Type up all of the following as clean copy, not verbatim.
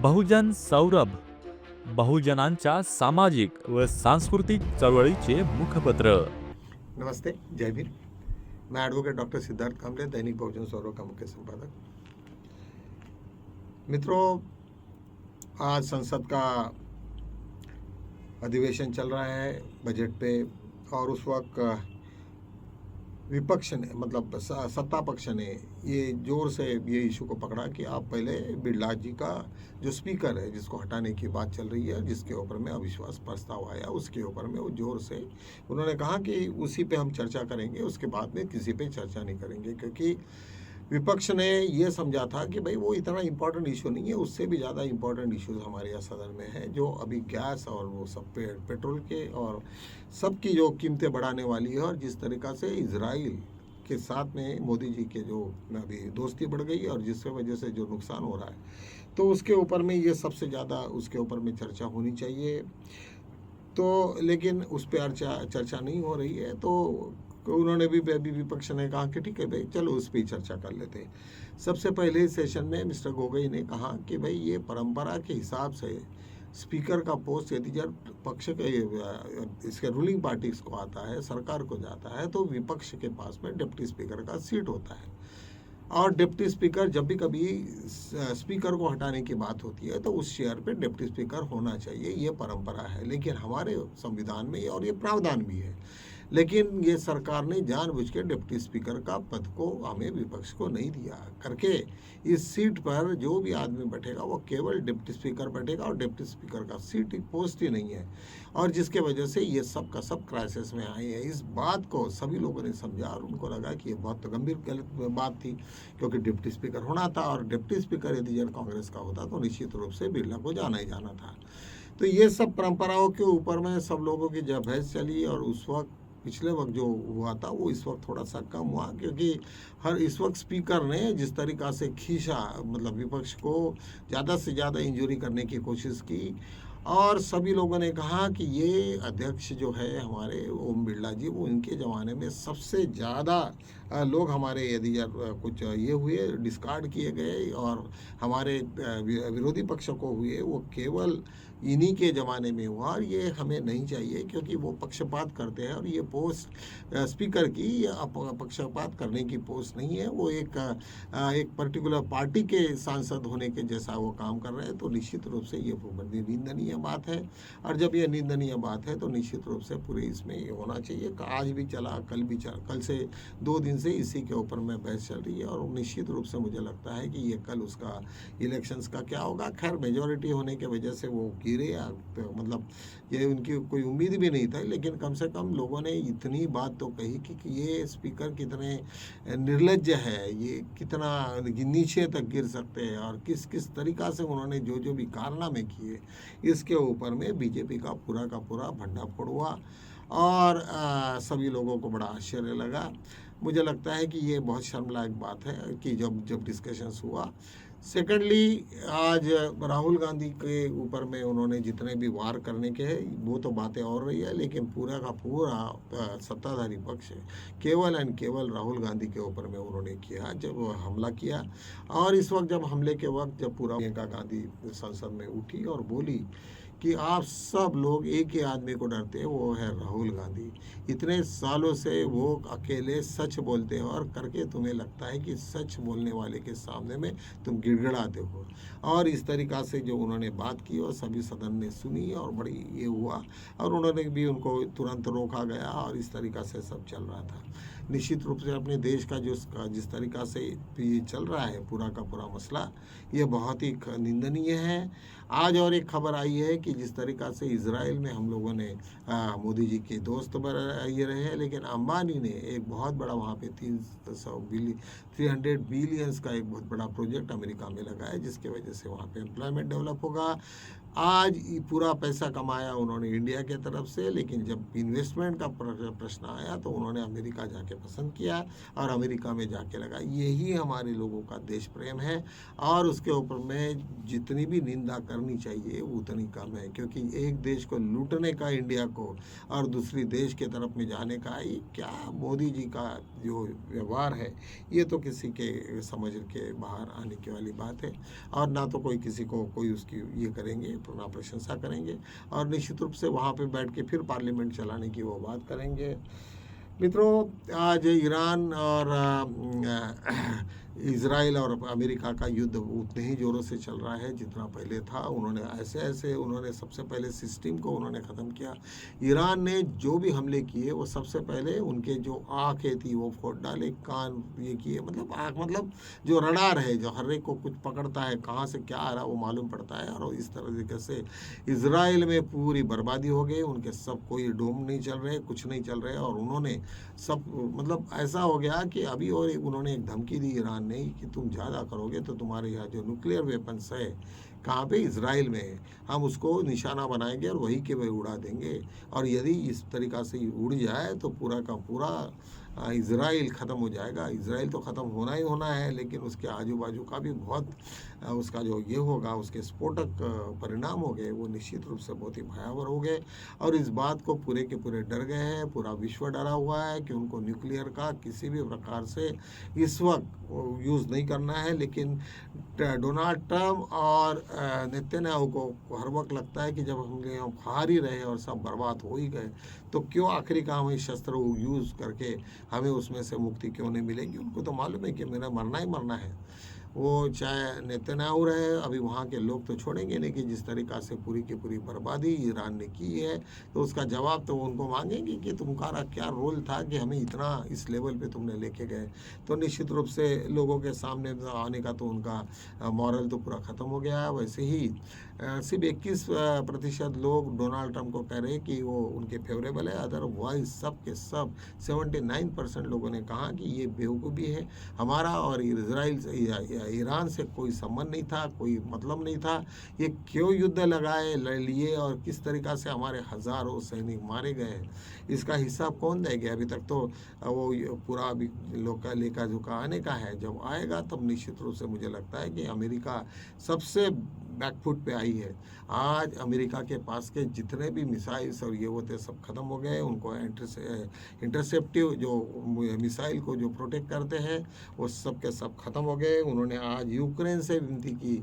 बहुजन सौरभ, बहुजनांच्या सामाजिक व सांस्कृतिक चळवळीचे मुखपत्र. नमस्ते, जय भीम। मैं एडवोकेट डॉक्टर सिद्धार्थ कामले, दैनिक बहुजन सौरभ का मुख्य संपादक। मित्रों, आज संसद का अधिवेशन चल रहा है बजट पे, और उस वक्त विपक्ष ने मतलब सत्ता पक्ष ने ये जोर से ये इशू को पकड़ा कि आप पहले बिरला जी का जो स्पीकर है जिसको हटाने की बात चल रही है, जिसके ऊपर में अविश्वास प्रस्ताव आया, उसके ऊपर में वो जोर से उन्होंने कहा कि उसी पे हम चर्चा करेंगे, उसके बाद में किसी पे चर्चा नहीं करेंगे, क्योंकि विपक्ष ने ये समझा था कि भाई वो इतना इम्पोर्टेंट इशू नहीं है, उससे भी ज़्यादा इम्पोर्टेंट इश्यूज हमारे यहाँ सदन में है, जो अभी गैस और वो सब पेट्रोल के और सबकी जो कीमतें बढ़ाने वाली है, और जिस तरीक़ा से इजराइल के साथ में मोदी जी के जो अभी दोस्ती बढ़ गई और जिसकी वजह से जो नुकसान हो रहा है, तो उसके ऊपर में ये सबसे ज़्यादा उसके ऊपर में चर्चा होनी चाहिए। तो लेकिन उस पर चर्चा नहीं हो रही है, तो उन्होंने भी अभी विपक्ष ने कहा कि ठीक है भाई, चलो उस पर चर्चा कर लेते हैं। सबसे पहले सेशन में मिस्टर गोगोई ने कहा कि भाई ये परंपरा के हिसाब से स्पीकर का पोस्ट यदि जब पक्ष के इसके रूलिंग पार्टीज को आता है, सरकार को जाता है, तो विपक्ष के पास में डिप्टी स्पीकर का सीट होता है, और डिप्टी स्पीकर जब भी कभी स्पीकर को हटाने की बात होती है तो उस चेयर पे डिप्टी स्पीकर होना चाहिए, ये परंपरा है। लेकिन हमारे संविधान में और ये प्रावधान भी है, लेकिन ये सरकार ने जानबूझ के डिप्टी स्पीकर का पद को हमें विपक्ष को नहीं दिया करके इस सीट पर जो भी आदमी बैठेगा वो केवल डिप्टी स्पीकर बैठेगा, और डिप्टी स्पीकर का सीट पोस्ट ही नहीं है, और जिसके वजह से ये सब का सब क्राइसिस में आए हैं। इस बात को सभी लोगों ने समझा और उनको लगा कि ये बहुत गंभीर गलत बात थी, क्योंकि डिप्टी स्पीकर होना था, और डिप्टी स्पीकर यदि जन कांग्रेस का होता तो निश्चित रूप से बिरला को जाना ही जाना था। तो ये सब परंपराओं के ऊपर में सब लोगों की जब बहस चली, और उस वक्त पिछले वक्त जो हुआ था वो इस वक्त थोड़ा सा कम हुआ, क्योंकि इस वक्त स्पीकर ने जिस तरीक़ा से खींचा, मतलब विपक्ष को ज़्यादा से ज़्यादा इंजरी करने की कोशिश की, और सभी लोगों ने कहा कि ये अध्यक्ष जो है हमारे ओम बिरला जी, वो इनके ज़माने में सबसे ज़्यादा लोग हमारे यदि कुछ ये हुए डिस्कार्ड किए गए, और हमारे विरोधी पक्ष को हुए, वो केवल इन्हीं के ज़माने में हुआ, और ये हमें नहीं चाहिए, क्योंकि वो पक्षपात करते हैं, और ये पोस्ट स्पीकर की पक्षपात करने की पोस्ट नहीं है, वो एक पर्टिकुलर पार्टी के सांसद होने के जैसा वो काम कर रहे हैं। तो निश्चित रूप से ये निंदनीय बात है, और जब ये निंदनीय बात है तो निश्चित रूप से पूरे इसमें ये होना चाहिए। आज भी चला, कल भी चला, कल से 2 दिन से इसी के ऊपर में बहस चल रही है, और निश्चित रूप से मुझे लगता है कि ये कल उसका इलेक्शंस का क्या होगा। खैर, मेजॉरिटी होने के वजह से वो गिरे, मतलब ये उनकी कोई उम्मीद भी नहीं था, लेकिन कम से कम लोगों ने इतनी बात तो कही कि ये स्पीकर कितने निर्लज्ज है, ये कितना नीचे तक गिर सकते हैं, और किस किस तरीक़ा से उन्होंने जो जो भी कारनामे किए, इसके ऊपर में बीजेपी का पूरा भंडाफोड़ हुआ, और सभी लोगों को बड़ा आश्चर्य लगा। मुझे लगता है कि ये बहुत शर्मनाक बात है कि जब डिस्कशंस हुआ। सेकेंडली, आज राहुल गांधी के ऊपर में उन्होंने जितने भी वार करने के हैं वो तो बातें और रही है, लेकिन पूरा का पूरा सत्ताधारी पक्ष केवल एंड केवल राहुल गांधी के ऊपर में उन्होंने किया, जब हमला किया। और इस वक्त जब हमले के वक्त जब पूरा प्रियंका गांधी संसद में उठी और बोली कि आप सब लोग एक ही आदमी को डरते हैं, वो है राहुल गांधी। इतने सालों से वो अकेले सच बोलते हैं, और करके तुम्हें लगता है कि सच बोलने वाले के सामने में तुम गिड़गिड़ाते हो। और इस तरीक़ा से जो उन्होंने बात की और सभी सदन ने सुनी, और बड़ी ये हुआ, और उन्होंने भी उनको तुरंत रोका गया, और इस तरीक़ा से सब चल रहा था। निश्चित रूप से अपने देश का जिस तरीक़ा से ये चल रहा है पूरा का पूरा मसला, ये बहुत ही निंदनीय है। आज और एक खबर आई है कि जिस तरीक़ा से इजराइल में हम लोगों ने मोदी जी के दोस्त ये रहे हैं, लेकिन अंबानी ने एक बहुत बड़ा वहाँ पे 300 बिलियंस का एक बहुत बड़ा प्रोजेक्ट अमेरिका में लगाया, जिसके वजह से वहाँ पे एम्प्लॉयमेंट डेवलप होगा, आज ये पूरा पैसा कमाया उन्होंने इंडिया के तरफ से, लेकिन जब इन्वेस्टमेंट का प्रश्न आया तो उन्होंने अमेरिका जाके पसंद किया और अमेरिका में जाके लगा। यही हमारे लोगों का देश प्रेम है और उसके ऊपर में जितनी भी निंदा करनी चाहिए उतनी कम है, क्योंकि एक देश को लूटने का इंडिया को और दूसरी देश के तरफ में जाने का, ये क्या मोदी जी का जो व्यवहार है ये तो किसी के समझ के बाहर आने की वाली बात है। और ना तो कोई किसी को कोई उसकी ये करेंगे, ना प्रशंसा करेंगे, और निश्चित रूप से वहाँ पे बैठ के फिर पार्लियामेंट चलाने की वो बात करेंगे। मित्रों, आज ईरान और इज़राइल और अमेरिका का युद्ध उतने ही ज़ोरों से चल रहा है जितना पहले था। उन्होंने उन्होंने सबसे पहले सिस्टम को उन्होंने ख़त्म किया। ईरान ने जो भी हमले किए वो सबसे पहले उनके जो आँखें थी वो फोड़ डाले, कान ये किए, मतलब आँख मतलब जो रडार है, जो हर एक को कुछ पकड़ता है, कहाँ से क्या आ रहा है वो मालूम पड़ता है। और इस तरीके से इज़राइल में पूरी बर्बादी हो गई। उनके सब कोई डोम नहीं चल रहे, कुछ नहीं चल रहे, और उन्होंने सब मतलब ऐसा हो गया कि अभी और उन्होंने एक धमकी दी ईरान ने कि तुम ज़्यादा करोगे तो तुम्हारे यहाँ जो न्यूक्लियर वेपन्स है कहाँ पे, इज़राइल में है, हम उसको निशाना बनाएंगे और वही के वही उड़ा देंगे। और यदि इस तरीक़ा से उड़ जाए तो पूरा का पूरा इज़राइल ख़त्म हो जाएगा। इज़राइल तो ख़त्म होना ही होना है, लेकिन उसके आजू बाजू का भी बहुत उसका जो ये होगा, उसके स्फोटक परिणाम हो गए, वो निश्चित रूप से बहुत ही भयावह हो गए। और इस बात को पूरे के पूरे डर गए हैं, पूरा विश्व डरा हुआ है कि उनको न्यूक्लियर का किसी भी प्रकार से इस वक्त यूज़ नहीं करना है। लेकिन डोनाल्ड ट्रम्प और नेतन्याहू को हर वक्त लगता है कि जब हम यहाँ हार ही रहे और सब बर्बाद हो ही गए तो क्यों आखिरी का हमें शस्त्र यूज़ करके हमें उसमें से मुक्ति क्यों नहीं मिलेगी। उनको तो मालूम है कि मेरा मरना ही मरना है। वो चाहे नेतन्याहू रहे, अभी वहाँ के लोग तो छोड़ेंगे नहीं कि जिस तरीक़ा से पूरी की पूरी बर्बादी ईरान ने की है, तो उसका जवाब तो वो उनको मांगेंगे कि तुम्हारा क्या रोल था कि हमें इतना इस लेवल पे तुमने लेके गए। तो निश्चित रूप से लोगों के सामने आने का तो उनका मॉरल तो पूरा ख़त्म हो गया है। वैसे ही सिर्फ 21% लोग डोनाल्ड ट्रम्प को कह रहे हैं कि वो उनके फेवरेबल है, अदरवाइज सब के सब 79% लोगों ने कहा कि ये बेवकूफ़ी है, हमारा और इजराइल से ईरान से कोई संबंध नहीं था, कोई मतलब नहीं था, ये क्यों युद्ध लगाए लिए और किस तरीक़ा से हमारे हज़ारों सैनिक मारे गए, इसका हिसाब कौन देगा। अभी तक तो वो पूरा अभी लोग का लेखा जोखा आने का है, जब आएगा तब निश्चित रूप से मुझे लगता है कि अमेरिका सबसे बैकफुट पे आई है। आज अमेरिका के पास के जितने भी मिसाइल्स और ये होते सब ख़त्म हो गए। उनको इंटरसेप्टिव जो मिसाइल को जो प्रोटेक्ट करते हैं वो सब के सब ख़त्म हो गए। उन्होंने आज यूक्रेन से विनती की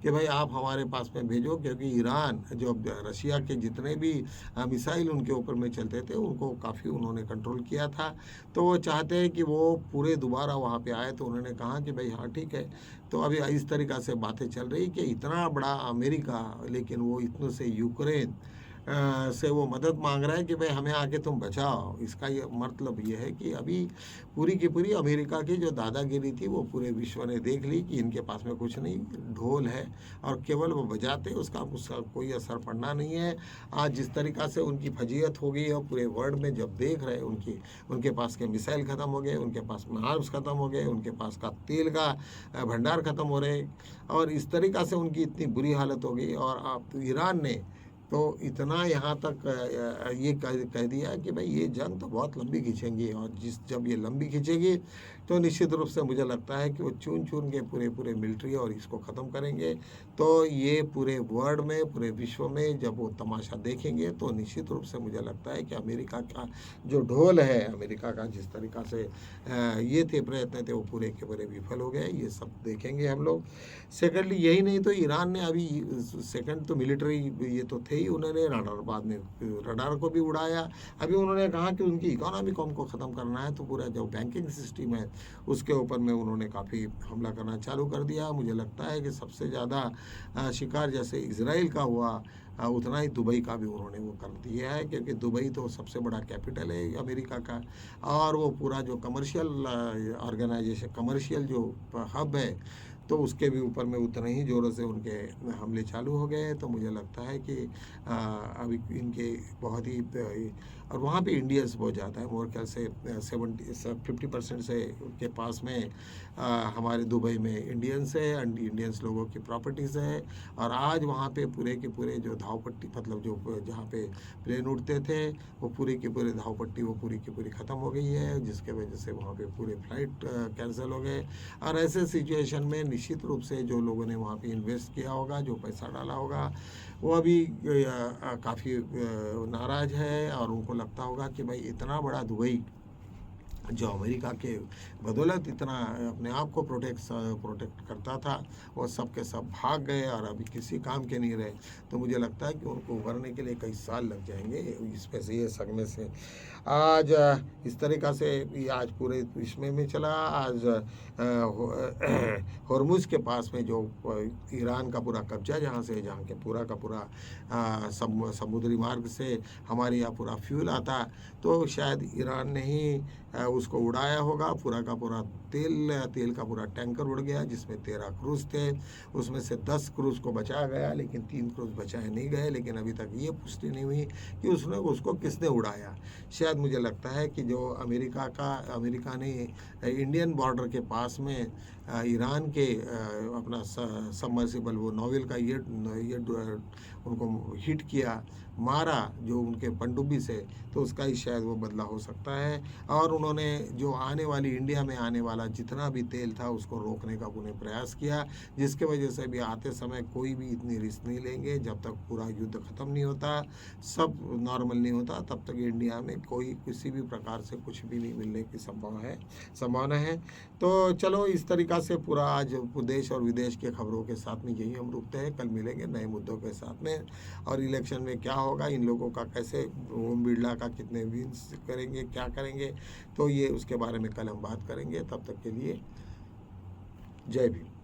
कि भाई आप हमारे पास में भेजो, क्योंकि ईरान जो रशिया के जितने भी मिसाइल उनके ऊपर में चलते थे उनको काफ़ी उन्होंने कंट्रोल किया था। तो वो चाहते हैं कि वो पूरे दोबारा वहाँ पे आए। तो उन्होंने कहा कि भाई हाँ ठीक है। तो अभी इस तरीक़ा से बातें चल रही कि इतना बड़ा अमेरिका, लेकिन वो इतने से यूक्रेन से वो मदद मांग रहा है कि भाई हमें आके तुम बचाओ। इसका ये मतलब ये है कि अभी पूरी की पूरी अमेरिका की जो दादागिरी थी वो पूरे विश्व ने देख ली कि इनके पास में कुछ नहीं, ढोल है और केवल वो बजाते, उसका कोई असर पड़ना नहीं है। आज जिस तरीक़ा से उनकी फजीयत हो गई और पूरे वर्ल्ड में जब देख रहे उनके पास के मिसाइल ख़त्म हो गए, उनके पास में आर्म्स ख़त्म हो गए, उनके पास का तेल का भंडार ख़त्म हो रहे, और इस तरीक़ा से उनकी इतनी बुरी हालत हो गई। और आप ईरान ने तो इतना यहाँ तक ये कह दिया कि भाई ये जंग तो बहुत लंबी खींचेंगी, और जब ये लंबी खींचेगी तो निश्चित रूप से मुझे लगता है कि वो चुन चुन के पूरे मिलिट्री और इसको ख़त्म करेंगे। तो ये पूरे वर्ल्ड में, पूरे विश्व में जब वो तमाशा देखेंगे तो निश्चित रूप से मुझे लगता है कि अमेरिका का जो ढोल है, अमेरिका का जिस तरीक़ा से ये थे प्रयत्न थे वो पूरे के पूरे विफल हो गए। ये सब देखेंगे हम लोग। सेकेंडली यही नहीं तो ईरान ने अभी सेकंड तो मिलिट्री ये तो थे ही, उन्होंने रडार, बाद में रडार को भी उड़ाया। अभी उन्होंने कहा कि उनकी इकोनॉमी को हमको ख़त्म करना है, तो पूरा जो बैंकिंग सिस्टम है उसके ऊपर में उन्होंने काफ़ी हमला करना चालू कर दिया। मुझे लगता है कि सबसे ज़्यादा शिकार जैसे इजराइल का हुआ उतना ही दुबई का भी उन्होंने वो कर दिया है, क्योंकि दुबई तो सबसे बड़ा कैपिटल है अमेरिका का, और वो पूरा जो कमर्शियल ऑर्गेनाइजेशन, कमर्शियल जो हब है, तो उसके भी ऊपर में उतने ही ज़ोरों से उनके हमले चालू हो गए। तो मुझे लगता है कि अभी इनके बहुत ही और वहाँ पे इंडियंस बहुत ज़्यादा है। मोर ख्याल से 50% से के पास में हमारे दुबई में इंडियंस है, एंड इंडियंस लोगों की प्रॉपर्टीज़ है। और आज वहाँ पे पूरे के पूरे जो धावपट्टी, मतलब जो जहाँ पे प्लेन उड़ते थे, वो पूरी की पूरी धावपट्टी वो पूरी की पूरी ख़त्म हो गई है, जिसके वजह से वहाँ पे पूरे फ्लाइट कैंसिल हो गए। और ऐसे सिचुएशन में निश्चित रूप से जो लोगों ने वहाँ पे इन्वेस्ट किया होगा, जो पैसा डाला होगा, वो अभी काफ़ी नाराज़ है, और उनको लगता होगा कि भाई इतना बड़ा दुबई जो अमेरिका के बदौलत इतना अपने आप को प्रोटेक्ट करता था, वो सब के सब भाग गए और अभी किसी काम के नहीं रहे। तो मुझे लगता है कि उनको उभरने के लिए कई साल लग जाएंगे इसमें से, ये सदमे से। आज इस तरीक़ा से ये आज पूरे विश्व में चला। आज हॉर्मुज़ के पास में जो ईरान का पूरा कब्जा जहाँ के पूरा का पूरा समुद्री मार्ग से हमारे यहाँ पूरा फ्यूल आता, तो शायद ईरान ने ही उसको उड़ाया होगा। पूरा का पूरा तेल का पूरा टैंकर उड़ गया, जिसमें 13 क्रूज़ थे। उसमें से 10 क्रूज़ को बचाया गया, लेकिन 3 क्रूज़ बचाए नहीं गए। लेकिन अभी तक ये पुष्टि नहीं हुई कि उसको किसने उड़ाया। शायद मुझे लगता है कि जो अमेरिका ने इंडियन बॉर्डर के पास में ईरान के अपना सबमर्सिबल वो नॉवेल का ये उनको हिट किया, मारा जो उनके पनडुब्बी से, तो उसका ही शायद वो बदला हो सकता है। और उन्होंने जो इंडिया में आने वाला जितना भी तेल था उसको रोकने का उन्हें प्रयास किया, जिसके वजह से भी आते समय कोई भी इतनी रिस्क नहीं लेंगे जब तक पूरा युद्ध ख़त्म नहीं होता, सब नॉर्मल नहीं होता, तब तक इंडिया में कोई किसी भी प्रकार से कुछ भी नहीं मिलने की संभावना है। तो चलो, इस तरीक़ा से पूरा आज देश और विदेश के खबरों के साथ में यही हम रुकते हैं। कल मिलेंगे नए मुद्दों के साथ में, और इलेक्शन में क्या होगा, इन लोगों का कैसे, ओम बिरला का कितने विन्स करेंगे, क्या करेंगे, तो ये उसके बारे में कल हम बात करेंगे। तब तक के लिए जय भीम।